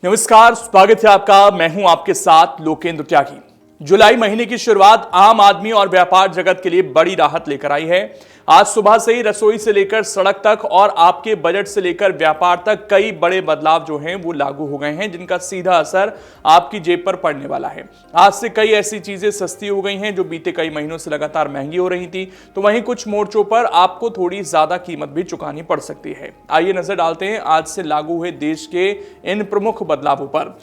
नमस्कार, स्वागत है आपका। मैं हूं आपके साथ लोकेंद्र त्यागी। जुलाई महीने की शुरुआत आम आदमी और व्यापार जगत के लिए बड़ी राहत लेकर आई है। आज सुबह से ही रसोई से लेकर सड़क तक और आपके बजट से लेकर व्यापार तक कई बड़े बदलाव जो हैं वो लागू हो गए हैं, जिनका सीधा असर आपकी जेब पर पड़ने वाला है। आज से कई ऐसी चीजें सस्ती हो गई हैं जो बीते कई महीनों से लगातार महंगी हो रही थी, तो वहीं कुछ मोर्चों पर आपको थोड़ी ज्यादा कीमत भी चुकानी पड़ सकती है। आइए नजर डालते हैं आज से लागू हुए देश के इन प्रमुख बदलावों पर।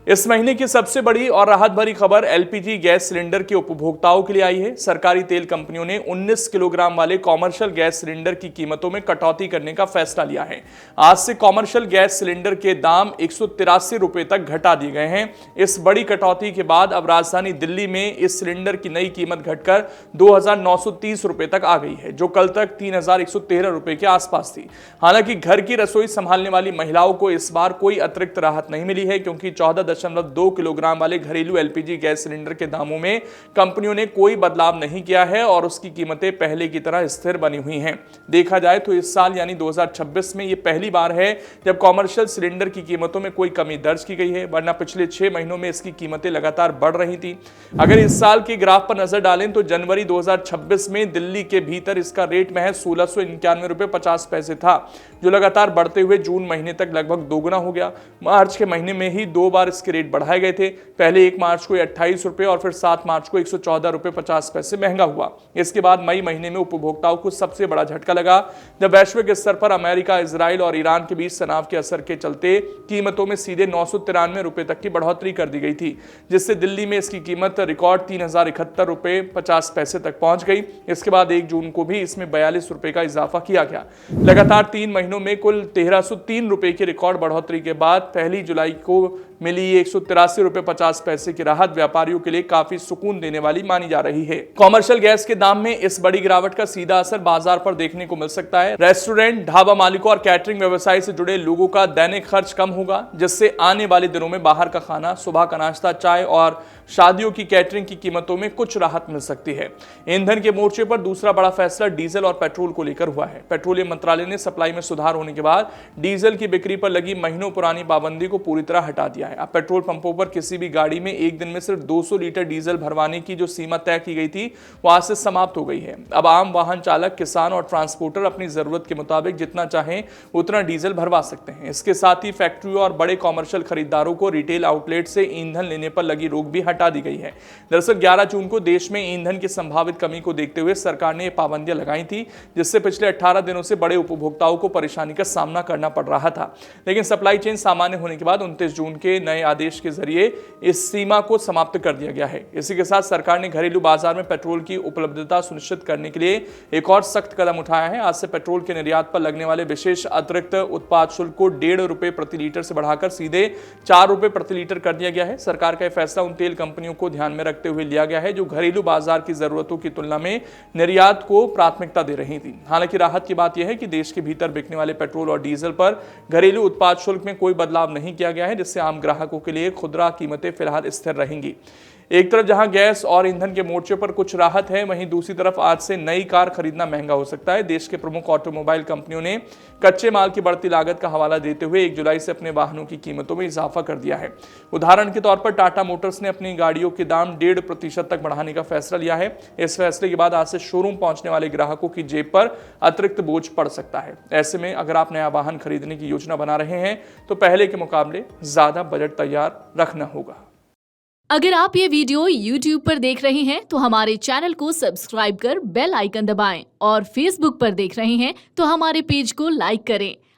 इस महीने की सबसे बड़ी और राहत भरी खबर एलपीजी गैस सिलेंडर के उपभोक्ताओं के लिए आई है। सरकारी तेल कंपनियों ने 19 किलोग्राम वाले कॉमर्शियल गैस सिलेंडर की कीमतों में कटौती करने का फैसला लिया है। आज से कॉमर्शियल गैस सिलेंडर के दाम 183 रुपए तक घटा दिए गए हैं। इस बड़ी कटौती के बाद अब राजधानी दिल्ली में इस सिलेंडर की नई कीमत घटकर 2,930 रुपए तक आ गई है, जो कल तक 3,113 रुपए के आसपास थी। हालांकि घर की रसोई संभालने वाली महिलाओं को इस बार कोई अतिरिक्त राहत नहीं मिली है, क्योंकि 14.2 किलोग्राम वाले घरेलू एलपीजी गैस सिलेंडर के दामों में कंपनियों ने कोई बदलाव नहीं किया है और उसकी कीमतें पहले की तरह स्थिर बनी हुई हैं। देखा जाए तो इस साल यानी 2026 में यह पहली बार है जब कॉमर्शियल सिलेंडर की कीमतों में कोई कमी दर्ज की गई है, वरना पिछले 6 महीनों में इसकी कीमतें लगातार बढ़ रही थी। अगर इस साल के ग्राफ पर नजर डालें तो जनवरी 2026 में दिल्ली के भीतर इसका रेट महज 1691 रुपए 50 पैसे था, जो लगातार बढ़ते हुए जून महीने तक लगभग दोगुना हो गया। मार्च के महीने में ही 2 बार इसके रेट बढ़ाए गए थे। पहले 1 मार्च को 28 रुपए और फिर 7 मार्च को 114 रुपए 50 पैसे महंगा हुआ। इसके बाद मई महीने में उपभोक्ताओं को सबसे बड़ा झटका लगा, जब वैश्विक स्तर पर अमेरिका, इजराइल और ईरान के बीच तनाव के असर के चलते कीमतों में सीधे 993 रुपए तक की बढ़ोतरी कर दी गई थी, जिससे दिल्ली में इसकी कीमत रिकॉर्ड 3,071 रुपए 50 पैसे तक पहुंच गई। इसके बाद 1 जून को भी इसमें 42 रुपए का इजाफा किया गया। लगातार 3 महीनों में कुल 1,303 रुपए की रिकॉर्ड बढ़ोतरी के बाद पहली जुलाई को मिली 183 रुपए 50 पैसे की राहत व्यापारियों के लिए काफी सुकून देने वाली मानी जा रही है। कॉमर्शियल गैस के दाम में इस बड़ी गिरावट का सीधा असर बाजार पर देखने को मिल सकता है। रेस्टोरेंट, ढाबा मालिकों और कैटरिंग व्यवसाय से जुड़े लोगों का दैनिक खर्च कम होगा, जिससे आने वाले दिनों में बाहर का खाना, सुबह का नाश्ता, चाय और शादियों की कैटरिंग की कीमतों में कुछ राहत मिल सकती है। ईंधन के मोर्चे पर दूसरा बड़ा फैसला डीजल और पेट्रोल को लेकर हुआ है। पेट्रोलियम मंत्रालय ने सप्लाई में सुधार होने के बाद डीजल की बिक्री पर लगी महीनों पुरानी पाबंदी को पूरी तरह हटा दिया है। अब पेट्रोल पंपों पर किसी भी गाड़ी में एक दिन में सिर्फ 200 लीटर डीजल भरवाने की जो सीमा तय की गई थी, वो आज से समाप्त हो गई है। अब आम वाहन चालक, किसान और ट्रांसपोर्टर अपनी जरूरत के मुताबिक जितना चाहें उतना डीजल भरवा सकते हैं। इसके साथ ही फैक्ट्रियों और बड़े कॉमर्शियल खरीदारों को रिटेल आउटलेट से ईंधन लेने पर लगी रोक भी हटा दी गई है। दरअसल 11 जून को देश में ईंधन की संभावित कमी को देखते हुए सरकार ने पाबंदियां लगाई थी, जिससे पिछले 18 दिनों से बड़े उपभोक्ताओं को परेशानी का सामना करना पड़ रहा था। लेकिन सप्लाई चेन सामान्य होने के बाद 29 जून के नए आदेश के जरिए इस सीमा को समाप्त कर दिया गया है। इसी के साथ सरकार ने घरेलू बाजार में पेट्रोल की उपलब्धता सुनिश्चित करने के लिए एक और सख्त कदम उठाया है। आज से पेट्रोल के निर्यात पर लगने वाले विशेष अतिरिक्त उत्पाद शुल्क को 1.5 रुपए प्रति लीटर से बढ़ाकर सीधे 4 रुपए प्रति लीटर कर दिया गया है। सरकार का यह फैसला उन तेल कंपनियों को ध्यान में रखते हुए लिया गया है जो घरेलू बाजार की जरूरतों की तुलना में निर्यात को प्राथमिकता दे रही थी। हालांकि राहत की बात यह है कि देश के भीतर बिकने वाले पेट्रोल और डीजल पर घरेलू उत्पाद शुल्क में कोई बदलाव नहीं किया गया है, जिससे आम ग्राहकों के लिए खुदरा कीमतें फिलहाल स्थिर रहेंगी। एक तरफ जहां गैस और ईंधन के मोर्चे पर कुछ राहत है, वहीं दूसरी तरफ आज से नई कार खरीदना महंगा हो सकता है। देश के प्रमुख ऑटोमोबाइल कंपनियों ने कच्चे माल की बढ़ती लागत का हवाला देते हुए 1 जुलाई से अपने वाहनों की कीमतों में इजाफा कर दिया है। उदाहरण के तौर पर टाटा मोटर्स ने अपनी गाड़ियों के दाम 1.5% तक बढ़ाने का फैसला लिया है। इस फैसले के बाद आज से शोरूम पहुंचने वाले ग्राहकों की जेब पर अतिरिक्त बोझ पड़ सकता है। ऐसे में अगर आप नया वाहन खरीदने की योजना बना रहे हैं तो पहले के मुकाबले ज्यादा बजट तैयार रखना होगा। अगर आप ये वीडियो YouTube पर देख रहे हैं तो हमारे चैनल को सब्सक्राइब कर बेल आइकन दबाएं और Facebook पर देख रहे हैं तो हमारे पेज को लाइक करें।